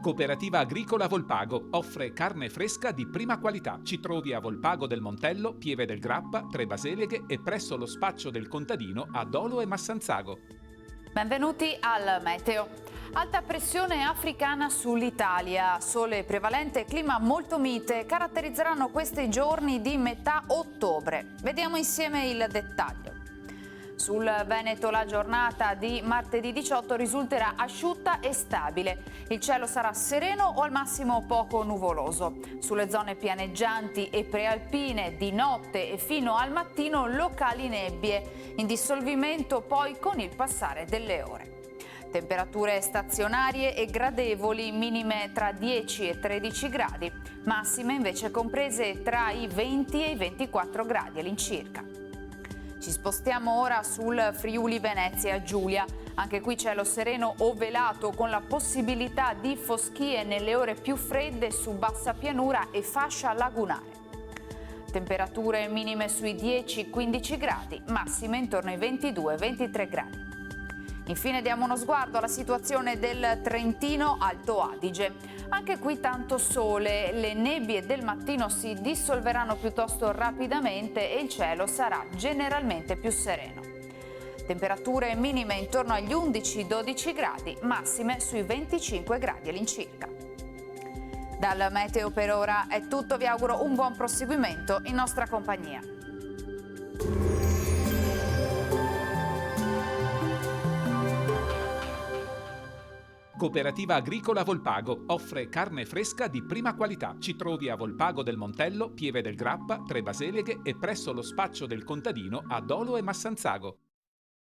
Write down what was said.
Cooperativa Agricola Volpago offre carne fresca di prima qualità. Ci trovi a Volpago del Montello, Pieve del Grappa, Tre Baseleghe e presso lo spaccio del contadino a Dolo e Massanzago. Benvenuti al Meteo. Alta pressione africana sull'Italia, sole prevalente e clima molto mite caratterizzeranno questi giorni di metà ottobre. Vediamo insieme il dettaglio. Sul Veneto la giornata di martedì 18 risulterà asciutta e stabile. Il cielo sarà sereno o al massimo poco nuvoloso. Sulle zone pianeggianti e prealpine di notte e fino al mattino locali nebbie, in dissolvimento poi con il passare delle ore. Temperature stazionarie e gradevoli, minime tra 10 e 13 gradi, massime invece comprese tra i 20 e i 24 gradi all'incirca. Ci spostiamo ora sul Friuli Venezia Giulia. Anche qui cielo sereno o velato con la possibilità di foschie nelle ore più fredde su bassa pianura e fascia lagunare. Temperature minime sui 10-15 gradi, massime intorno ai 22-23 gradi. Infine diamo uno sguardo alla situazione del Trentino Alto Adige. Anche qui tanto sole, le nebbie del mattino si dissolveranno piuttosto rapidamente e il cielo sarà generalmente più sereno. Temperature minime intorno agli 11-12 gradi, massime sui 25 gradi all'incirca. Dal Meteo per ora è tutto, vi auguro un buon proseguimento in nostra compagnia. Cooperativa Agricola Volpago offre carne fresca di prima qualità. Ci trovi a Volpago del Montello, Pieve del Grappa, Tre Baseleghe e presso lo spaccio del contadino a Dolo e Massanzago.